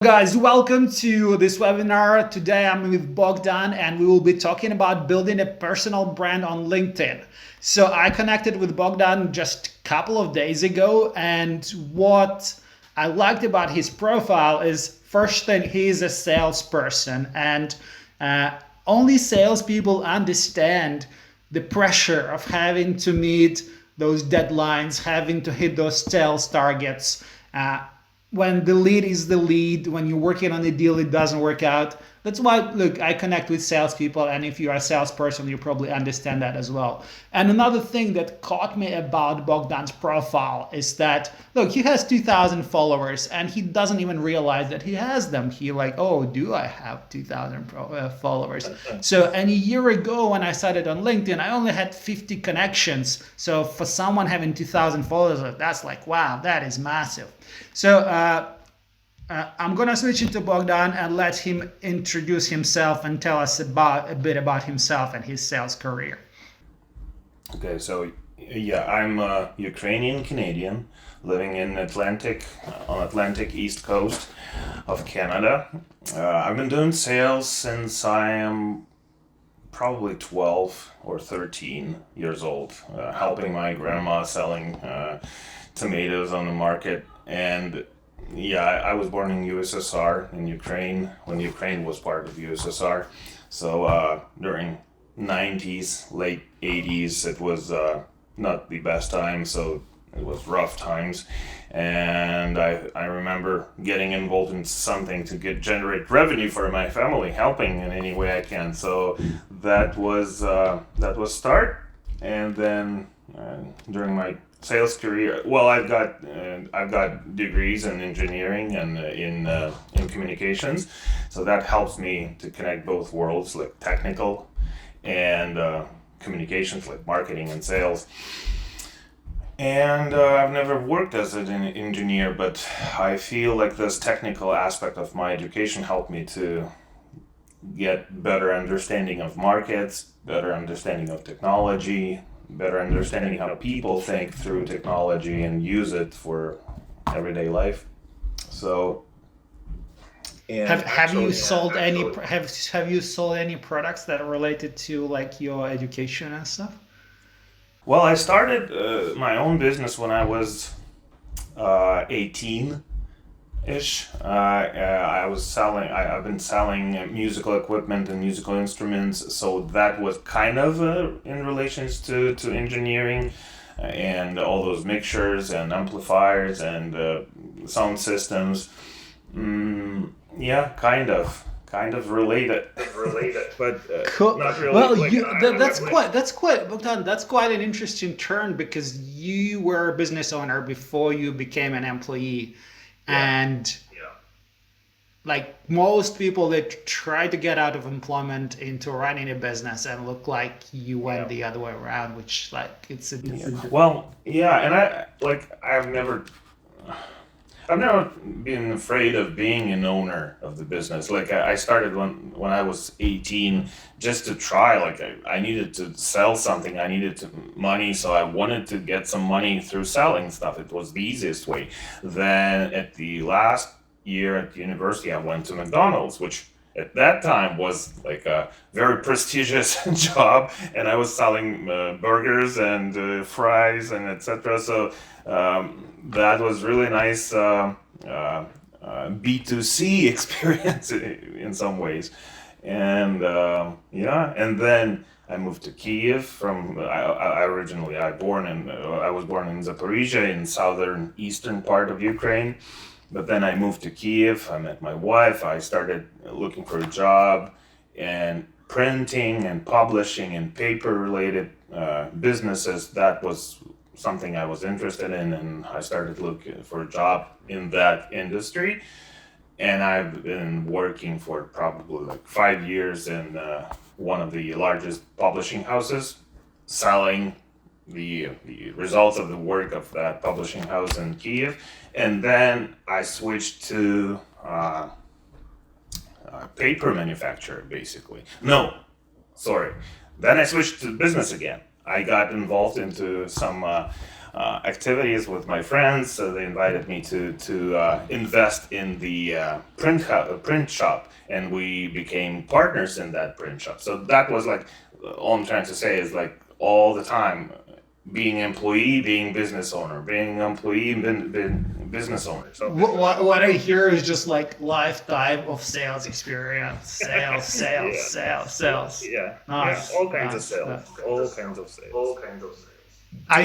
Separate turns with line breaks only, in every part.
guys, welcome to this webinar. Today I'm with Bogdan and we will be talking about building a personal brand on LinkedIn. So I connected with Bogdan just a couple of days ago, and what I liked about his profile is, first thing, he's a salesperson, and only salespeople understand the pressure of having to meet those deadlines, having to hit those sales targets. When the lead is the lead, when you're working on a deal, it doesn't work out. That's why, look, I connect with salespeople, and if you're a salesperson, you probably understand that as well. And another thing that caught me about Bogdan's profile is that, look, he has 2,000 followers, and he doesn't even realize that he has them. He like, oh, do I have 2,000 followers? So, and a year ago when I started on LinkedIn, I only had 50 connections. So for someone having 2,000 followers, that's like, wow, that is massive. So I'm gonna switch into Bogdan and let him introduce himself and tell us a bit about himself and his sales career.
Okay, so yeah, I'm a Ukrainian Canadian living in Atlantic East Coast of Canada. I've been doing sales since I am probably 12 or 13 years old, helping my grandma selling tomatoes on the market. And yeah, I was born in USSR, in Ukraine, when Ukraine was part of USSR. So during 90s, late 80s, it was not the best time, so it was rough times. And I remember getting involved in something to generate revenue for my family, helping in any way I can. So that was start. And then during my sales career, well, I've got degrees in engineering and in communications, so that helps me to connect both worlds, like technical and communications, like marketing and sales. And I've never worked as an engineer, but I feel like this technical aspect of my education helped me to get better understanding of markets, better understanding of technology, better understanding how people think through technology and use it for everyday life. So, and
Have you
actually,
sold any have you sold any products that are related to like your education and stuff?
well, I started my own business when I was 18 ish. I was selling. I've been selling musical equipment and musical instruments, so that was kind of in relations to engineering and all those mixers and amplifiers and sound systems. Yeah, kind of related, but
Cool.
not really.
Well,
Like
that's quite Bogdan, that's quite an interesting turn, because you were a business owner before you became an employee,
yeah,
and like most people that try to get out of employment into running a business and look like you
yeah.
went the other way around, which like
Yeah. Well, yeah, and I've never been afraid of being an owner of the business. Like I started when I was 18, just to try. Like I needed to sell something. I needed money, so I wanted to get some money through selling stuff. It was the easiest way. Then at the last year at university, I went to McDonald's, which at that time was like a very prestigious job, and I was selling burgers and fries and etc. So that was really nice B2C experience in some ways. And yeah, and then I moved to Kiev from I was born in Zaporizhia in southern eastern part of Ukraine, but then I moved to Kiev. I met my wife. I started looking for a job, and printing and publishing and paper related businesses. That was something I was interested in, and I started looking for a job in that industry. And I've been working for probably like 5 years in one of the largest publishing houses, selling the results of the work of that publishing house in Kiev. And then I switched to paper manufacturer, basically. No, sorry. Then I switched to business again. I got involved into some activities with my friends. So they invited me to invest in the print shop, and we became partners in that print shop. So that was like all I'm trying to say is like all the time being employee, being business owner, being employee, business owner. So
What I hear is just like lifetime of sales experience. Sales, sales,
yeah,
sales, sales.
yeah,
Nice,
all kinds of
nice.
sales, all kinds of sales.
I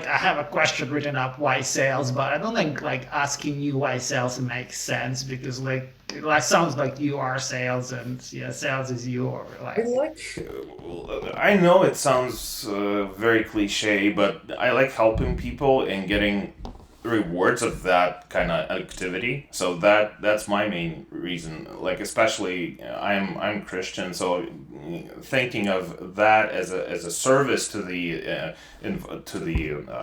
have a question written up why sales, but I don't think like asking you why sales makes sense because like sounds like you are sales and yeah, sales is you or
I
like
like. I know it sounds very cliche, but I like helping people and getting rewards of that kind of activity. So that's my main reason. Like especially, I'm Christian, so thinking of that as a service to the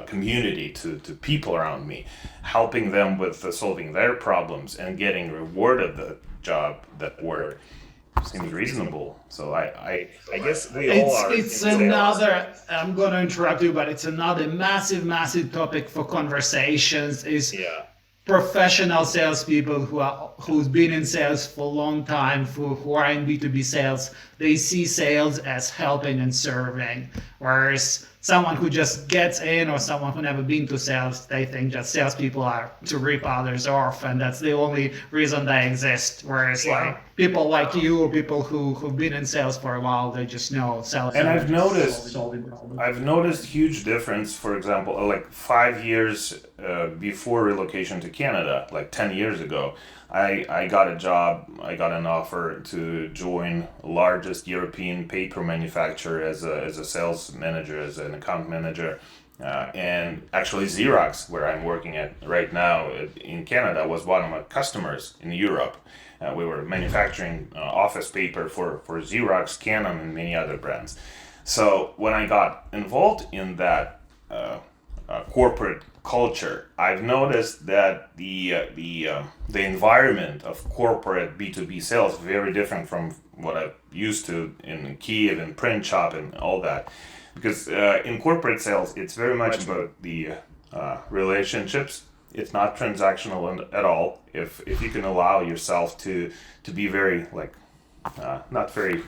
community, to people around me, helping them with solving their problems and getting rewarded the job that work seems reasonable. So I guess we all are in
it's
sales.
another I'm gonna interrupt you, but it's another massive topic for conversations is
Yeah.
professional salespeople who's been in sales for a long time, who are in B2B sales, they see sales as helping and serving. Whereas someone who just gets in or someone who never been to sales, they think that salespeople are to rip others off and that's the only reason they exist. Whereas like
Yeah.
people like you or people who've been in sales for a while, they just know
And
selling
I've
and just
noticed
solving problems.
I've noticed huge difference. For example, like 5 years before relocation to Canada, like 10 years ago, I got a job. I got an offer to join the largest European paper manufacturer as a sales manager, as an account manager. And actually, Xerox, where I'm working at right now in Canada, was one of my customers in Europe. We were manufacturing office paper for Xerox, Canon, and many other brands. So when I got involved in that corporate culture, I've noticed that the environment of corporate B2B sales is very different from what I'm used to in Kiev and print shop and all that. Because in corporate sales, it's very much about the relationships. It's not transactional at all. If you can allow yourself to be very like not very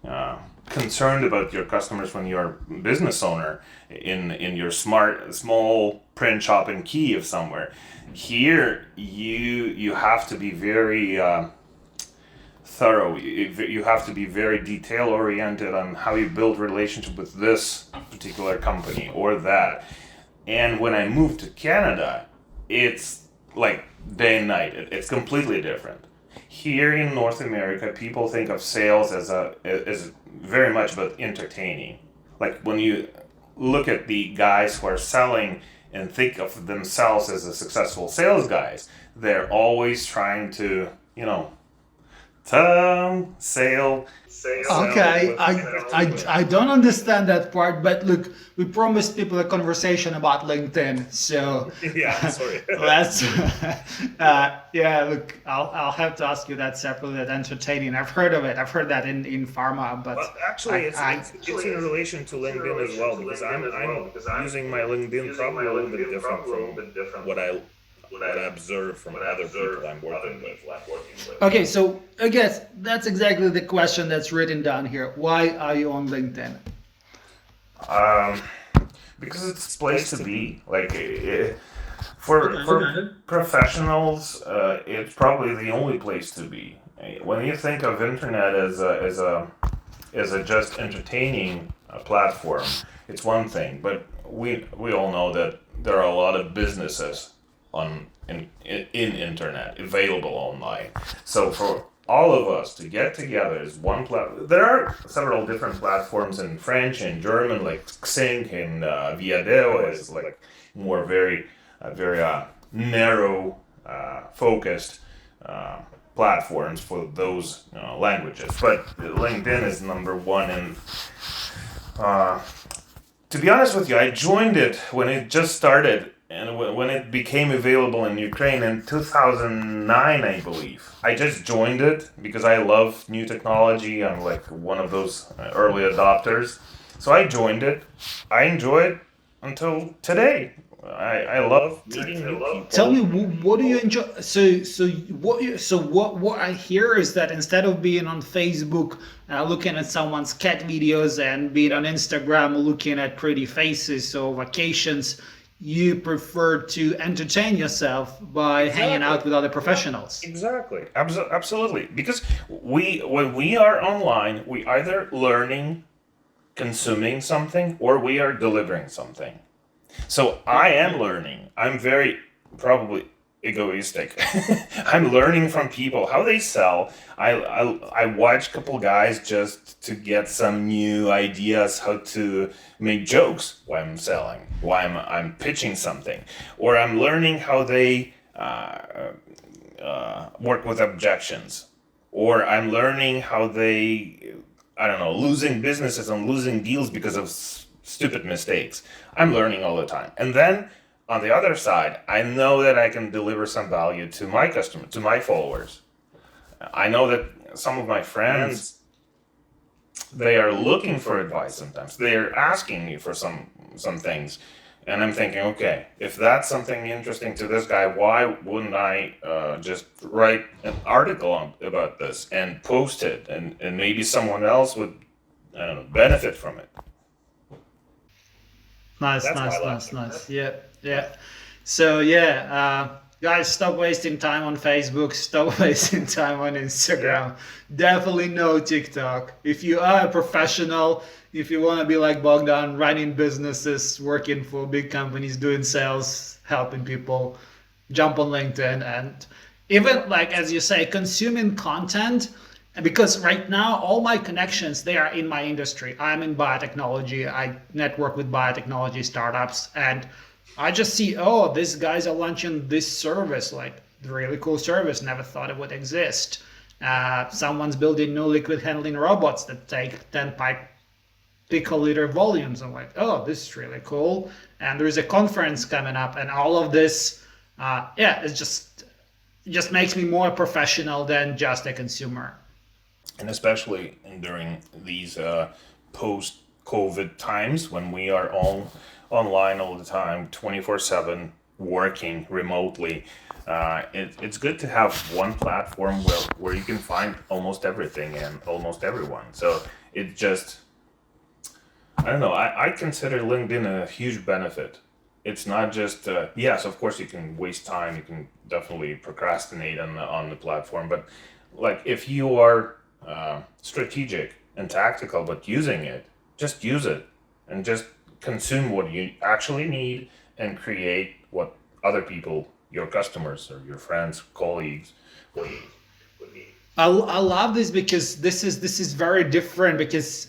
uh, concerned about your customers when you're a business owner in your small print shop in Kiev somewhere. Here you have to be very thorough. You have to be very detail oriented on how you build relationship with this particular company or that. And when I moved to Canada, it's like day and night. It's completely different. Here in North America, people think of sales as very much about entertaining. Like when you look at the guys who are selling and think of themselves as a successful sales guys, they're always trying to, sale, sell
Okay,
with,
I don't understand that part, but look, we promised people a conversation about LinkedIn, so
yeah, sorry.
let's. Yeah, look, I'll have to ask you that separately. That entertaining. I've heard of it. I've heard that in pharma, but
But actually,
I
it's in relation to LinkedIn as well because I'm using my LinkedIn probably a little bit different from what I observe from other people I'm working with.
okay. So I guess that's exactly the question that's written down here. Why are you on LinkedIn?
Um, because it's a place to be. Like for professionals, it's probably the only place to be. When you think of internet as a just entertaining platform, it's one thing. But we all know that there are a lot of businesses in internet available online. So for all of us to get together as one platform, there are several different platforms in French and German, like Xing and Viadeo is like more very narrow focused platforms for those languages. But LinkedIn is number one, and uh, to be honest with you, I joined it when it just started and when it became available in Ukraine in 2009, I believe. I just joined it because I love new technology. I'm like one of those early adopters. So I joined it. I enjoy it. until today. I love meeting new
Tell
people.
me, what do you enjoy? So what I hear is that instead of being on Facebook looking at someone's cat videos and being on Instagram looking at pretty faces or vacations, you prefer to entertain yourself by hanging
Exactly.
out with other professionals.
Exactly. Absolutely. Because when we are online, we either learning, consuming something, or we are delivering something. So I am learning. I'm very probably egoistic. I'm learning from people how they sell. I watch a couple guys just to get some new ideas how to make jokes while I'm selling, while I'm pitching something, or I'm learning how they work with objections, or I'm learning how they, I don't know, losing businesses and losing deals because of stupid mistakes. I'm learning all the time. And then on the other side, I know that I can deliver some value to my customer, to my followers. I know that some of my friends, they are looking for advice sometimes. They are asking me for some things. And I'm thinking, okay, if that's something interesting to this guy, why wouldn't I just write an article about this and post it, and maybe someone else would, I don't know, benefit from it.
Nice,
That's why
nice,
I love
nice,
it.
nice. Yeah, yeah. So yeah, guys, stop wasting time on Facebook. Stop wasting time on
Yeah.
Instagram. Definitely no TikTok. If you are a professional, if you want to be like Bogdan, running businesses, working for big companies, doing sales, helping people, jump on LinkedIn and even like as you say, consuming content. Because right now all my connections they are in my industry. I'm in biotechnology. I network with biotechnology startups and I just see, oh, these guys are launching this service, like really cool service. Never thought it would exist. Someone's building new liquid handling robots that take 10 picoliter volumes. I'm like, oh, this is really cool. And there's a conference coming up, and all of this, yeah, it just makes me more professional than just a consumer.
And especially during these post-COVID times when we are all online all the time, 24/7, working remotely. It's good to have one platform where you can find almost everything and almost everyone. So it just, I don't know. I consider LinkedIn a huge benefit. It's not just yes, of course you can waste time. You can definitely procrastinate on the platform, but like if you are strategic and tactical, but using it, just use it and just consume what you actually need and create what other people, your customers or your friends, colleagues, would need.
I love this because this is very different because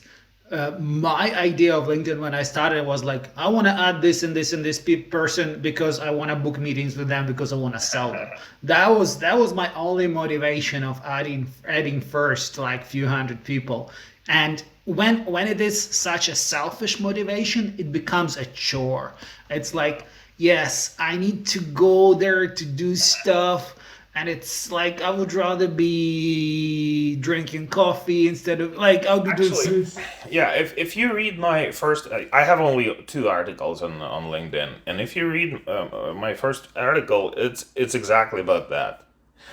my idea of LinkedIn when I started was like I want to add this and this and this person because I want to book meetings with them because I want to sell them. That was my only motivation of adding first like few hundred people. And when it is such a selfish motivation, it becomes a chore. It's like yes, I need to go there to do stuff and it's like I would rather be drinking coffee instead of like I would do
Actually,
this.
yeah, if you read my first, I have only two articles on LinkedIn, and if you read my first article, it's exactly about that.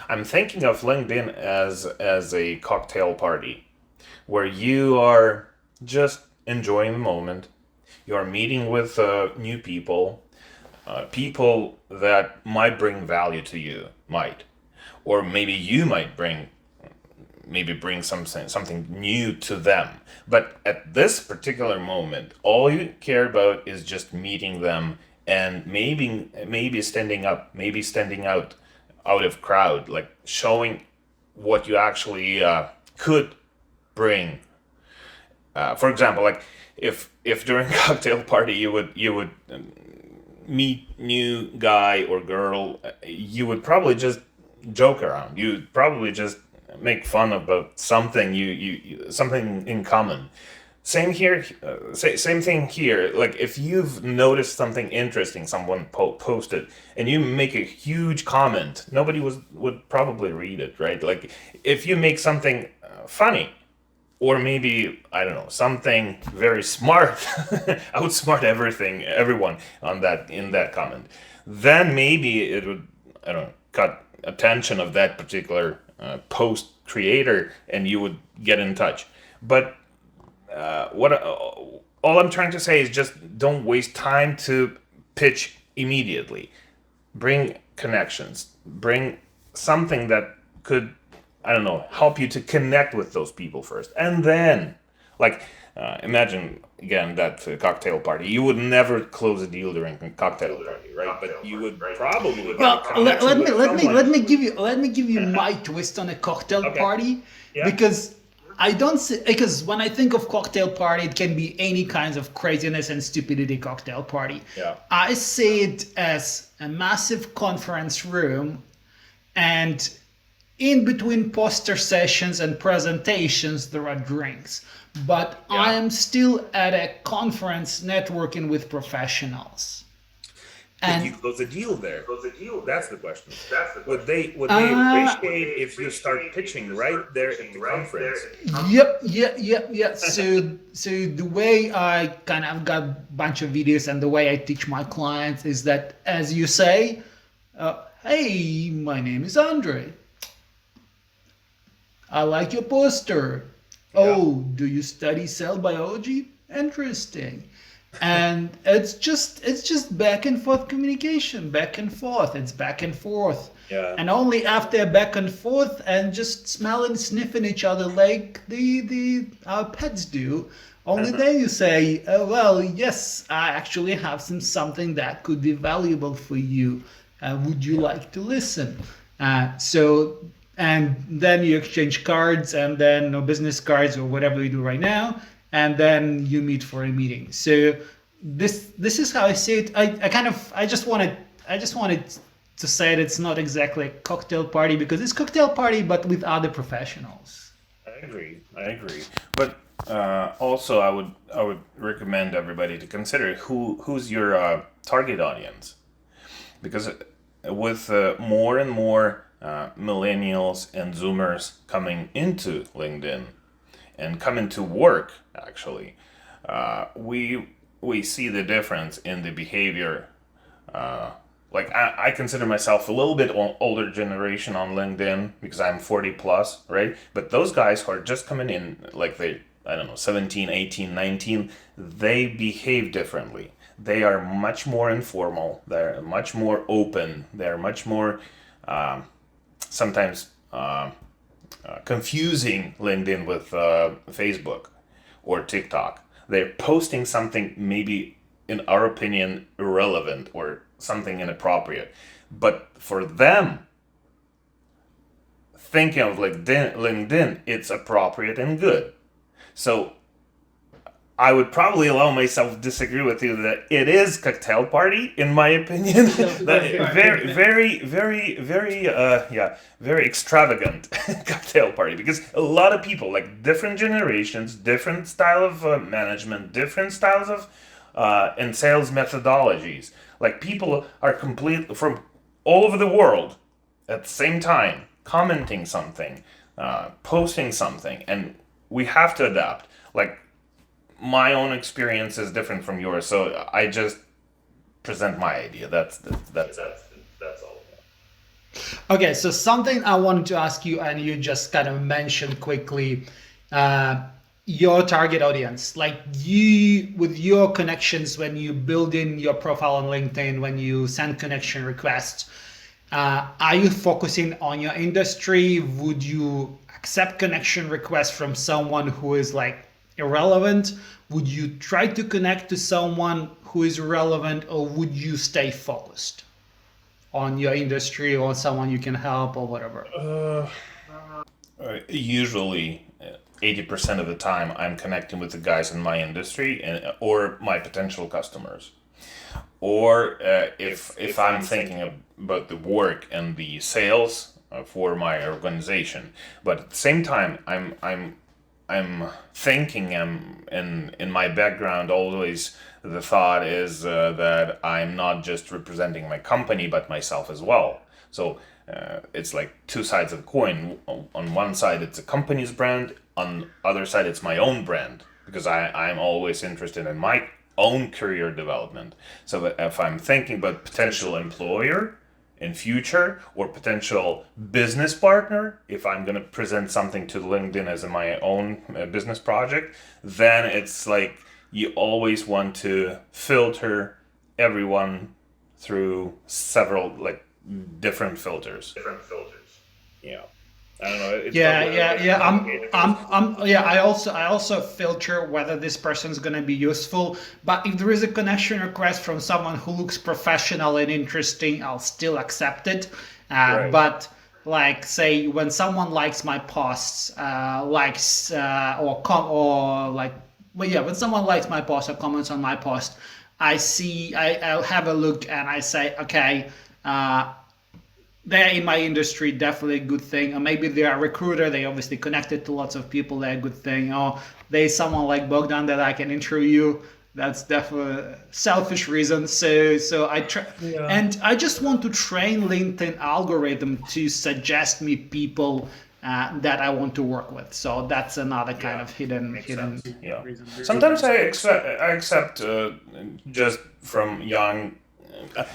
I'm thinking of LinkedIn as a cocktail party where you are just enjoying the moment. You are meeting with new people, people that might bring value to you, might, or maybe you might bring something new to them. But at this particular moment, all you care about is just meeting them and maybe standing out of crowd, like showing what you actually could bring. For example, like if during cocktail party you would meet new guy or girl, you would probably just joke around. You'd probably just make fun about something something in common. Same here. Same thing here. Like if you've noticed something interesting someone posted, and you make a huge comment, nobody would probably read it, right? Like if you make something funny, or maybe I don't know, something very smart, outsmart everyone on that in that comment, then maybe it would, I don't know, cut attention of that particular post creator, and you would get in touch. But what all I'm trying to say is just don't waste time to pitch immediately. Bring connections. Bring something that could, I don't know, help you to connect with those people first, and then, like, imagine again that cocktail party. You would never close a deal during a cocktail party, right? But you would probably get a
Well,
connection with someone.
let me give you my twist on a cocktail
Okay.
party,
Yeah.
because I don't see, because when I think of cocktail party, it can be any kinds of craziness and stupidity cocktail party.
Yeah.
I see it as a massive conference room, and in between poster sessions and presentations, there are drinks. But I am still at a conference networking with professionals.
Could you
And
close a deal there? That's the question. Would they appreciate if you start pitching right there at the conference?
yep. So the way I kind of got a bunch of videos and the way I teach my clients is that, as you say, hey, my name is Andre. I like your poster. Oh, do you study cell biology? Interesting. And it's just back and forth communication, back and forth. It's back and forth.
Yeah.
And only after back and forth and just smelling, sniffing each other like the our pets do, only then you say, oh, well, yes, I actually have something that could be valuable for you. Would you like to listen? And then you exchange cards, and then no business cards or whatever you do right now, and then you meet for a meeting. So this is how I see it. I just wanted to say that it's not exactly a cocktail party, because it's cocktail party but with other professionals.
I agree. But also, I would recommend everybody to consider who's your target audience, because with more and more millennials and Zoomers coming into LinkedIn and coming to work, actually, we see the difference in the behavior. Like I consider myself a little bit older generation on LinkedIn because I'm 40 plus, right? But those guys who are just coming in, like they, I don't know, 17, 18, 19, they behave differently. They are much more informal. They're much more open. They're much more sometimes confusing LinkedIn with Facebook or TikTok. They're posting something maybe, in our opinion, irrelevant or something inappropriate. But for them, thinking of LinkedIn, it's appropriate and good. So I would probably allow myself to disagree with you that it is cocktail party, in my opinion. That very extravagant cocktail party, because a lot of people, like different generations, different style of management, different styles of and sales methodologies. Like people are complete from all over the world at the same time, commenting something, posting something, and we have to adapt. Like my own experience is different from yours, so I just present my idea. That's all.
Okay, so something I wanted to ask you, and you just kind of mentioned quickly, uh, your target audience. Like you, with your connections, when you build in your profile on LinkedIn, when you send connection requests, are you focusing on your industry? Would you accept connection requests from someone who is like irrelevant? Would you try to connect to someone who is relevant, or would you stay focused on your industry or someone you can help or whatever?
Usually, 80% of the time, I'm connecting with the guys in my industry and or my potential customers. Or if I'm thinking about the work and the sales for my organization, but at the same time, I'm thinking, in my background always the thought is that I'm not just representing my company but myself as well. So it's like two sides of the coin. On one side, it's a company's brand. on other side, it's my own brand because I'm always interested in my own career development. So that if I'm thinking about potential employer in future or potential business partner, if I'm going to present something to LinkedIn as my own business project, then it's like you always want to filter everyone through several like different filters. Yeah. I don't know. It's
Yeah,
probably a
yeah,
bit
yeah.
complicated.
Yeah. I also filter whether this person's gonna be useful. But if there is a connection request from someone who looks professional and interesting, I'll still accept it.
Right.
But like, say, when someone likes my posts, likes or like, well, yeah, when someone likes my post or comments on my post, I'll have a look and I say, okay. They're in my industry, definitely a good thing. Or maybe they are a recruiter, they obviously connected to lots of people, they're a good thing. Or there's someone like Bogdan that I can interview. That's definitely a selfish reason. So I try,
Yeah.
and I just want to train LinkedIn algorithm to suggest me people that I want to work with. So that's another kind
Yeah.
of hidden
Makes
hidden
sense. Yeah.
reason.
Sometimes I accept just from young.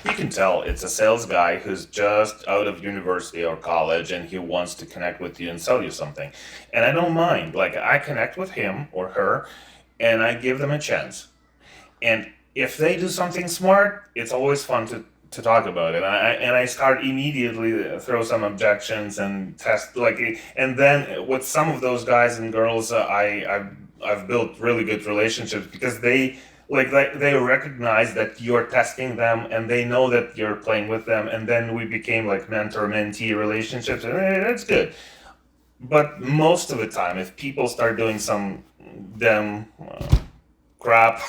You can tell it's a sales guy who's just out of university or college and he wants to connect with you and sell you something. And I don't mind. Like I connect with him or her and I give them a chance. And if they do something smart, it's always fun to talk about it. And I start immediately throw some objections and test like, and then with some of those guys and girls, I've built really good relationships because they recognize that you're testing them and they know that you're playing with them, and then we became like mentor mentee relationships, and that's good. But most of the time, if people start doing some dumb crap,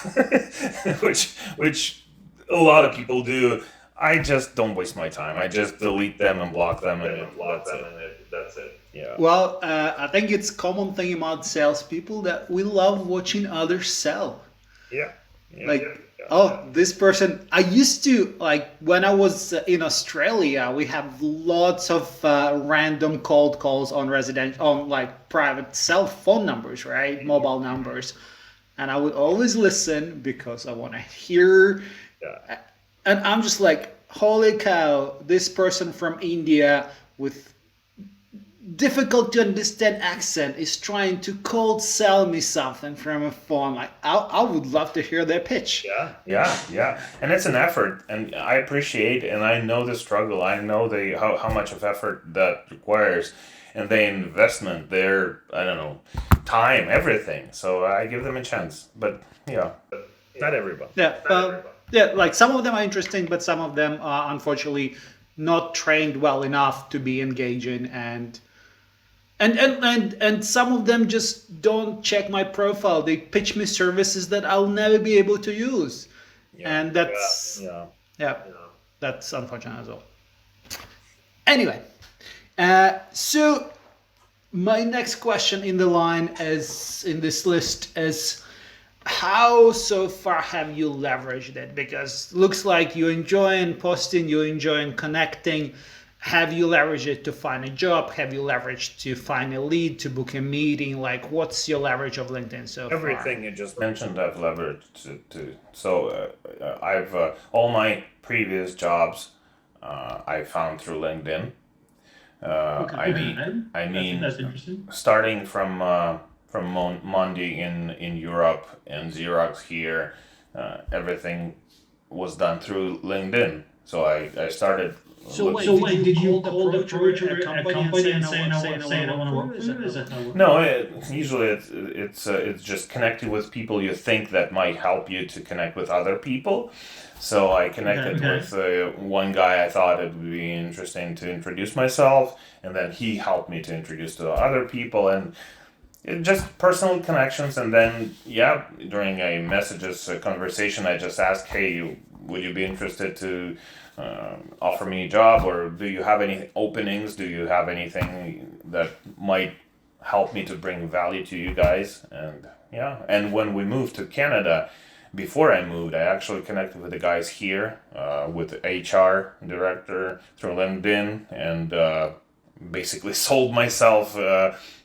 which a lot of people do, I just don't waste my time. I just delete them and block them, and that's it. Yeah.
Well, I think it's a common thing about salespeople that we love watching others sell.
Yeah. Yeah.
Like,
Yeah.
oh, this person. I used to, like, when I was in Australia, we have lots of random cold calls on on like private cell phone numbers, right? Mobile numbers. And I would always listen because I want to hear.
Yeah.
And I'm just like, holy cow, this person from India with difficult to understand accent is trying to cold sell me something from a phone. Like, I would love to hear their pitch.
Yeah. And it's an effort, and I appreciate, and I know the struggle. I know how much of effort that requires, and the investment, their I don't know, time, everything. So I give them a chance, but yeah, not everybody.
Yeah, yeah, like some of them are interesting, but some of them are unfortunately not trained well enough to be engaging, and some of them just don't check my profile. They pitch me services that I'll never be able to use,
Yeah,
and that's
yeah.
yeah, that's unfortunate as well. Anyway, so my next question in the line is in this list is how so far have you leveraged it? Because looks like you're enjoying posting, you're enjoying connecting. Have you leveraged it to find a job? Have you leveraged to find a lead, to book a meeting? Like, what's your leverage of LinkedIn so far?
Everything you just mentioned, I've leveraged to. So I've all my previous jobs, I found through LinkedIn. I mean,
That's interesting.
starting from Mondi in Europe and Xerox here, everything was done through LinkedIn. So I started.
So wait, did you cold approach a company and say I want to work for you? Is that how it works?
No, usually it's just connecting with people you think that might help you to connect with other people. So I connected
Okay.
with one guy I thought it would be interesting to introduce myself, and then he helped me to introduce to other people, and just personal connections. And then yeah, during a messages conversation, I just asked, hey, would you be interested to offer me a job, or do you have any openings? Do you have anything that might help me to bring value to you guys? And yeah, and when we moved to Canada, before I moved, I actually connected with the guys here, with the HR director through LinkedIn, and basically sold myself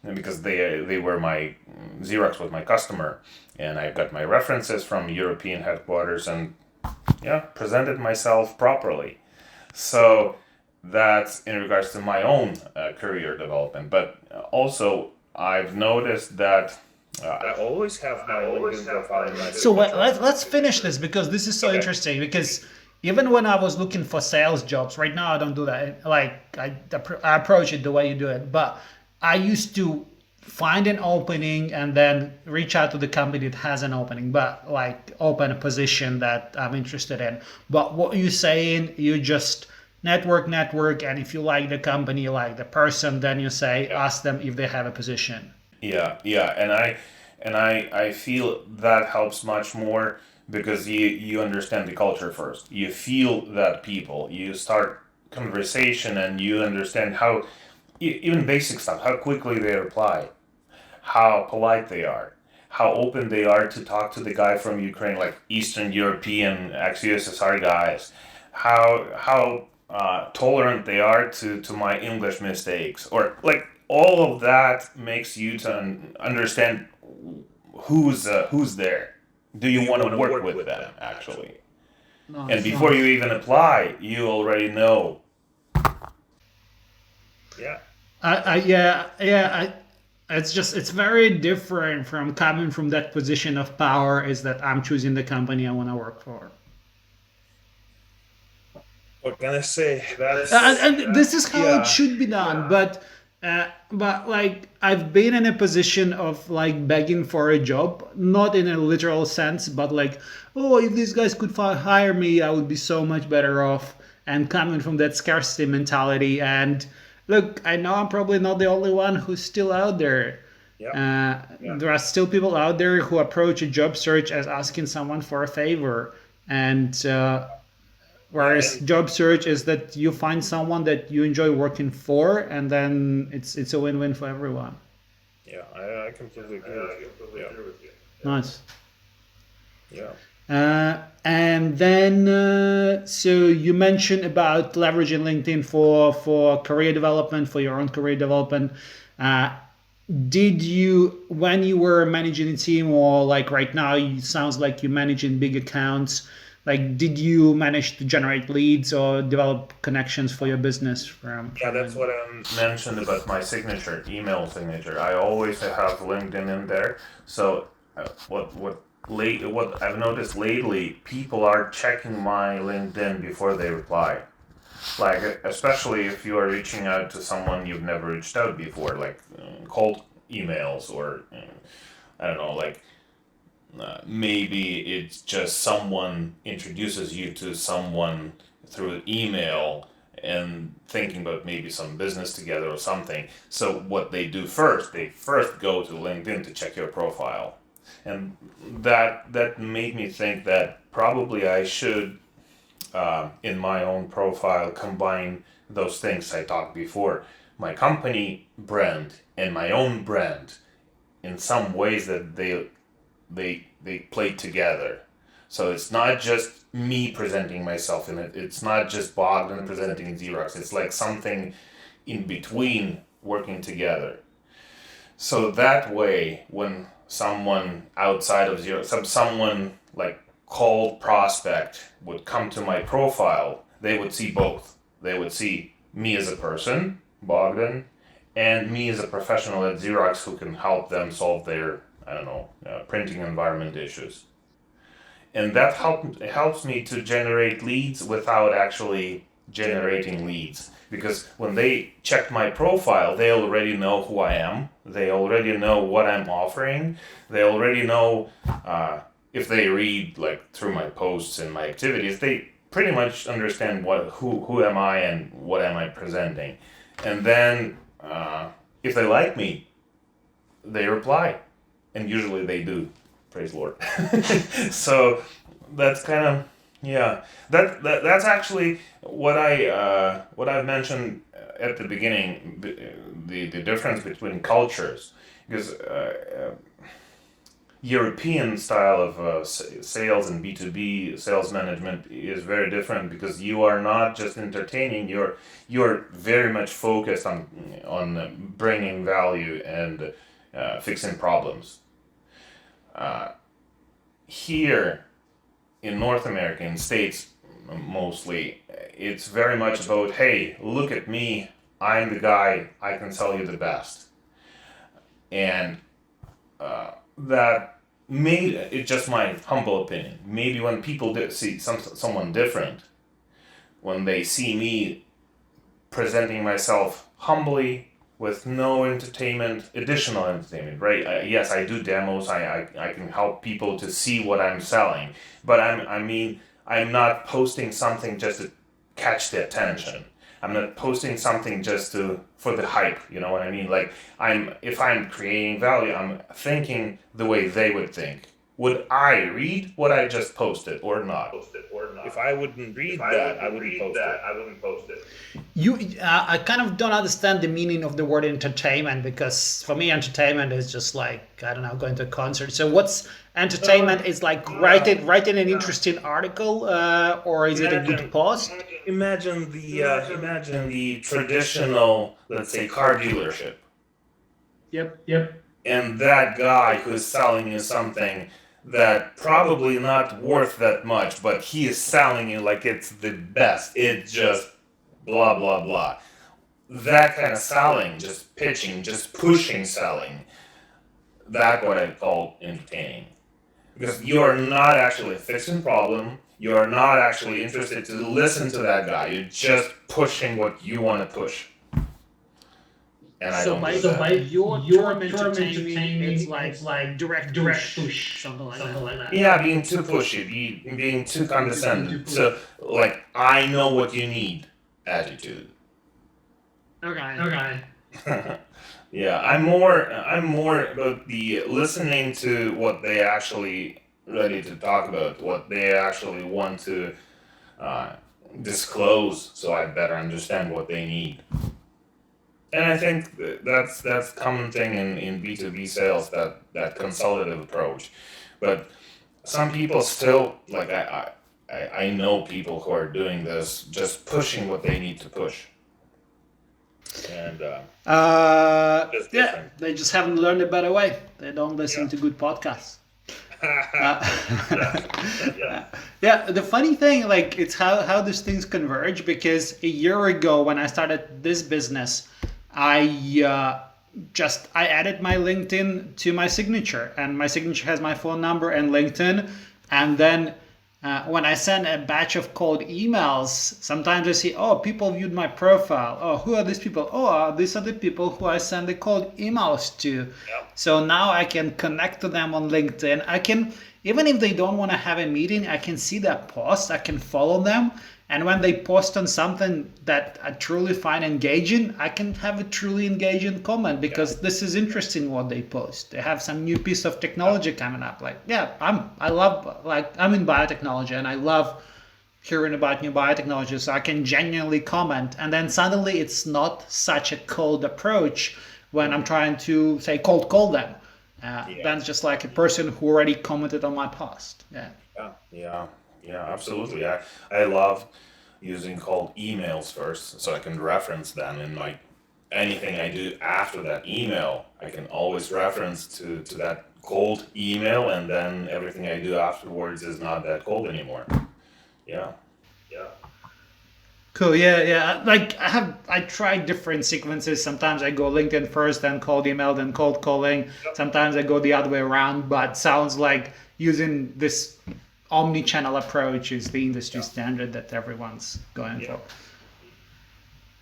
and because they were my Xerox was my customer, and I got my references from European headquarters, and yeah, presented myself properly. So that's in regards to my own career development. But also, I've noticed that I always have my LinkedIn profile in my
So
signature.
let's finish this because this is so
Okay.
interesting. Because even when I was looking for sales jobs, right now I don't do that. Like I approach it the way you do it, but I used to find an opening and then reach out to the company that has an opening, but like open a position that I'm interested in. But what you're saying, you just network, and if you like the company, you like the person, then you say
Yeah.
ask them if they have a position.
Yeah, and I feel that helps much more because you understand the culture first. You feel that people. You start conversation and you understand how even basic stuff, how quickly they reply, how polite they are, how open they are to talk to the guy from Ukraine, like Eastern European ex-USSR guys, how tolerant they are to my English mistakes, or like all of that makes you to understand who's there. Do you want to work with them actually? And
Nice.
before you even apply, you already know. Yeah.
It's very different from coming from that position of power. Is that I'm choosing the company I want to work for.
What can I say?
And this is how it should be done. But like I've been in a position of like begging for a job, not in a literal sense, but like, oh, if these guys could hire me, I would be so much better off. And coming from that scarcity mentality, and look, I know I'm probably not the only one who's still out there.
Yeah.
There are still people out there who approach a job search as asking someone for a favor, and whereas
And
job search is that you find someone that you enjoy working for, and then it's a win-win for everyone.
yeah, I completely agree with you. Yeah.
Nice.
Yeah.
And then, so you mentioned about leveraging LinkedIn for career development, for your own career development. Uh, did you, when you were managing a team, or like right now, it sounds like you're managing big accounts. Like, did you manage to generate leads or develop connections for your business
Yeah,
from
that's what I mentioned about my signature, email signature. I always have LinkedIn in there. So what I've noticed lately, people are checking my LinkedIn before they reply. Like especially if you are reaching out to someone you've never reached out before, like cold emails or I don't know, like maybe it's just someone introduces you to someone through email and thinking about maybe some business together or something. So what they do first, they first go to LinkedIn to check your profile. And that made me think that probably I should in my own profile combine those things I talked before, my company brand and my own brand in some ways that they play together. So it's not just me presenting myself in it. It's not just Bogdan presenting Xerox. It's like something in between working together. So that way, when someone outside of Xerox, someone like cold prospect would come to my profile, they would see both. They would see me as a person, Bogdan, and me as a professional at Xerox who can help them solve their, I don't know, printing environment issues. And that helps me to generate leads without actually generating leads. Because when they check my profile, they already know who I am. They already know what I'm offering. They already know if they read like through my posts and my activities, they pretty much understand who am I and what am I presenting. And then if they like me, they reply, and usually they do. Praise Lord. So that's kind of yeah. That's actually what I mentioned at the beginning. The difference between cultures, because European style of sales and B2B sales management is very different because you are not just entertaining, you're very much focused on bringing value and fixing problems. Here in North America, in States mostly, it's very much about, hey, look at me, I'm the guy, I can sell you the best. And that made it's just my humble opinion. Maybe when people see someone different, when they see me presenting myself humbly with no additional entertainment, right? Yes, I do demos. I can help people to see what I'm selling, but I'm not posting something just to catch the attention. I'm not posting something just for the hype. You know what I mean? Like if I'm creating value, I'm thinking the way they would think. Would I read what I just posted or not? If I wouldn't read that, I wouldn't post it.
I kind of don't understand the meaning of the word entertainment, because for me entertainment is just like, I don't know, going to a concert. So what's entertainment? Is like writing an interesting article, or is it a good post?
Imagine the traditional, let's say, car dealership,
Yep.
and that guy who's selling you something that probably not worth that much, but he is selling you like it's the best. It's just blah blah blah. That kind of selling, just pitching, just pushing selling. That's what I call entertaining, because you are not actually fixing problem. You are not actually interested to listen to that guy. You're just pushing what you want to push. And I don't do that.
By your term entertaining, it's like direct push, something like that.
Yeah, being too pushy, being too condescending. So, like, I know what you need attitude.
Okay.
Yeah, I'm more about the listening to what they actually ready to talk about, what they actually want to disclose, so I better understand what they need. And I think that's common thing in B2B sales, that consultative approach. But some people still, like, I know people who are doing this, just pushing what they need to push. And it's
Yeah,
different.
they just haven't learned a better way. They don't listen to good podcasts.
Yeah.
Yeah, the funny thing, like, it's how these things converge, because a year ago when I started this business, I added my LinkedIn to my signature, and my signature has my phone number and LinkedIn. And then when I send a batch of cold emails, sometimes I see, oh, people viewed my profile. Oh, who are these people? Oh, these are the people who I send the cold emails to. So now I can connect to them on LinkedIn. I can, even if they don't want to have a meeting, I can see their post. I can follow them. And when they post on something that I truly find engaging, I can have a truly engaging comment, because this is interesting what they post. They have some new piece of technology coming up. Like, yeah, I'm in biotechnology, and I love hearing about new biotechnology, so I can genuinely comment. And then suddenly it's not such a cold approach when I'm trying to, say, cold call them. That's just like a person who already commented on my post.
Yeah, absolutely. I love using cold emails first, so I can reference them in anything I do after that email. I can always reference to that cold email, and then everything I do afterwards is not that cold anymore. Yeah.
Cool. Yeah. Like I tried different sequences. Sometimes I go LinkedIn first, then cold email, then cold calling. Sometimes I go the other way around. But sounds like using this omni-channel approach is the industry standard that everyone's going for.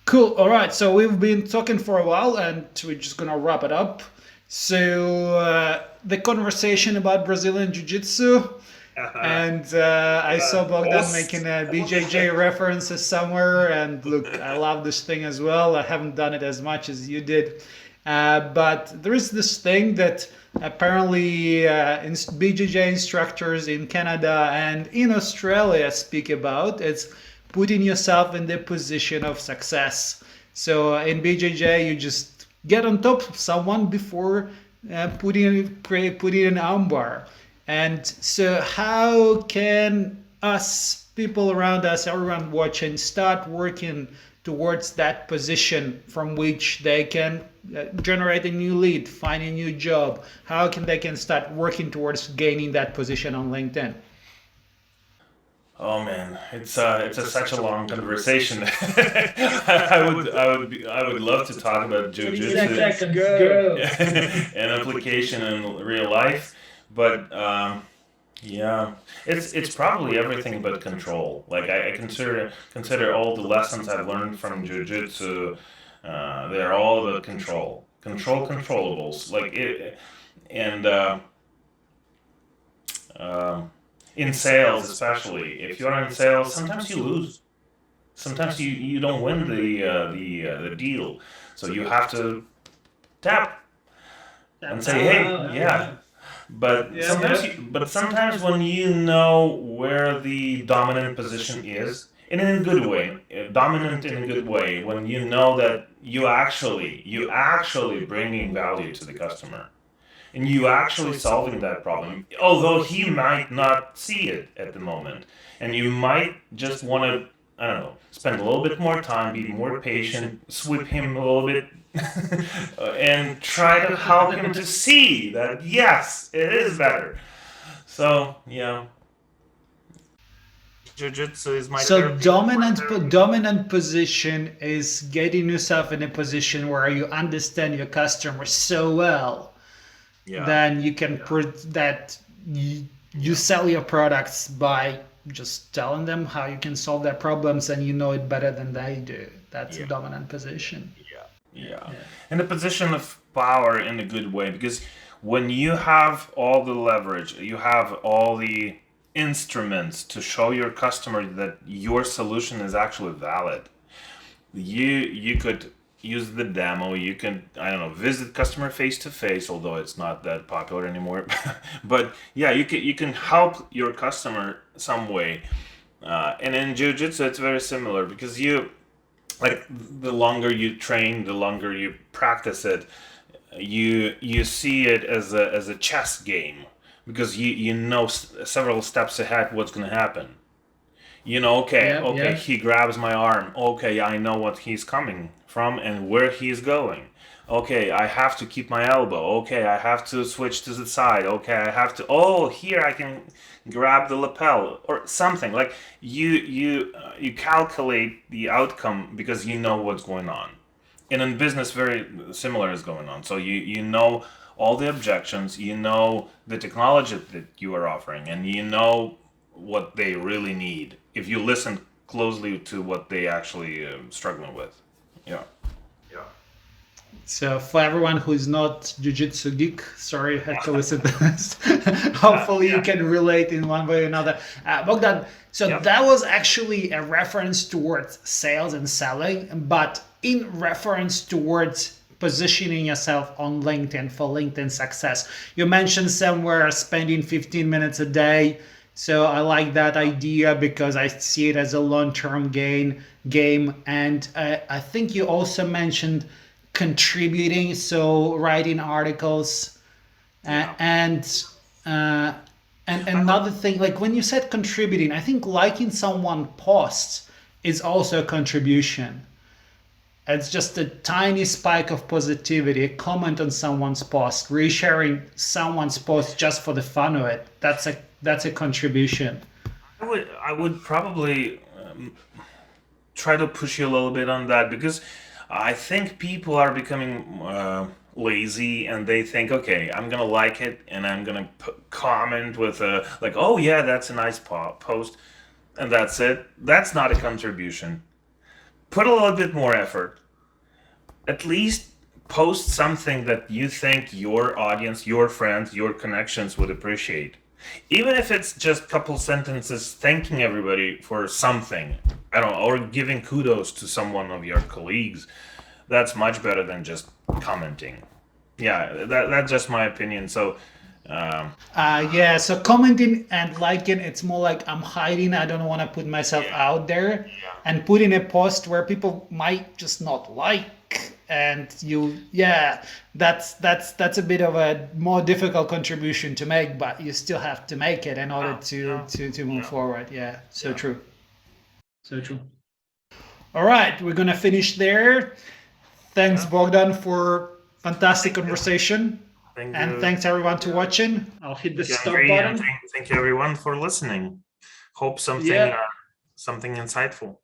Cool. All right. So we've been talking for a while, and we're just gonna wrap it up. So the conversation about Brazilian Jiu-Jitsu. And I saw Bogdan making a BJJ references somewhere, and look, I love this thing as well. I haven't done it as much as you did, but there is this thing that apparently BJJ instructors in Canada and in Australia speak about. It's putting yourself in the position of success. So in BJJ, you just get on top of someone before put it in armbar. And so, how can us, people around us, everyone watching, start working towards that position from which they can generate a new lead, find a new job? How can they can start working towards gaining that position on LinkedIn?
Oh man, it's such a long conversation. I would love to talk about
30
jujitsu
seconds, go.
and application in real life, but yeah, it's probably everything but control. Like I consider all the lessons I've learned from jujitsu, they're all about controllables. Like it, and um in sales especially, if you're in sales, sometimes you lose. Sometimes you don't win the deal, so you have to tap and say, hey, yeah. But sometimes when you know where the dominant position is, and in a good way, dominant in a good way, when you know that you actually bringing value to the customer, and you actually solving that problem, although he might not see it at the moment, and you might just want to, I don't know, spend a little bit more time, be more patient, sweep him a little bit, and try to help him to see that yes, it is better. So yeah, jiu-jitsu is my
So
therapy.
dominant position is getting yourself in a position where you understand your customer so well,
Yeah,
then you can that you sell your products by just telling them how you can solve their problems, and you know it better than they do. That's a
yeah,
dominant position.
yeah.
Yeah.
In a position of power in a good way, because when you have all the leverage, you have all the instruments to show your customer that your solution is actually valid. You could use the demo. You can, I don't know, visit customer face to face, although it's not that popular anymore. But yeah, you can help your customer some way. And in jiu-jitsu it's very similar, because you, like, the longer you train, the longer you practice it, you see it as a chess game, because you know several steps ahead what's going to happen. Okay,
Yeah, yeah.
he grabs my arm. Okay, I know what he's coming from and where he's going. Okay, I have to keep my elbow. Okay, I have to switch to the side. Okay, I have to. Oh, here I can grab the lapel or something. Like you calculate the outcome because you know what's going on. And in business, very similar is going on. So you know all the objections. You know the technology that you are offering, and you know what they really need if you listen closely to what they actually struggling with. Yeah.
So for everyone who's not jiu-jitsu geek, sorry, had to listen to this. Hopefully you can relate in one way or another. Bogdan, so
Yeah.
that was actually a reference towards sales and selling, but in reference towards positioning yourself on LinkedIn for LinkedIn success. You mentioned somewhere spending 15 minutes a day. So I like that idea because I see it as a long-term game. And I think you also mentioned contributing, so writing articles,
Yeah.
uh, and another thing, like when you said contributing, I think liking someone posts is also a contribution. It's just a tiny spike of positivity, a comment on someone's post, resharing someone's post just for the fun of it. That's a contribution.
I would probably try to push you a little bit on that, because I think people are becoming lazy, and they think, okay, I'm gonna like it and I'm gonna comment with like, oh yeah, that's a nice post, and that's it. That's not a contribution. Put a little bit more effort. At least post something that you think your audience, your friends, your connections would appreciate. Even if it's just a couple sentences thanking everybody for something, I don't know, or giving kudos to someone of your colleagues, that's much better than just commenting. Yeah, that's just my opinion. So, um,
Yeah, so commenting and liking, it's more like I'm hiding. I don't want to put myself
yeah,
out there, and putting a post where people might just not like. and that's a bit of a more difficult contribution to make, but you still have to make it in order to move forward. Yeah, so true.
So true.
All right, we're gonna finish there. Thanks, Bogdan, for fantastic conversation.
Thank
And
you.
thanks everyone to watching.
I'll hit the
Thank
stop
you, Henry, and
button.
thank you everyone for listening. Hope something
Yeah.
something insightful.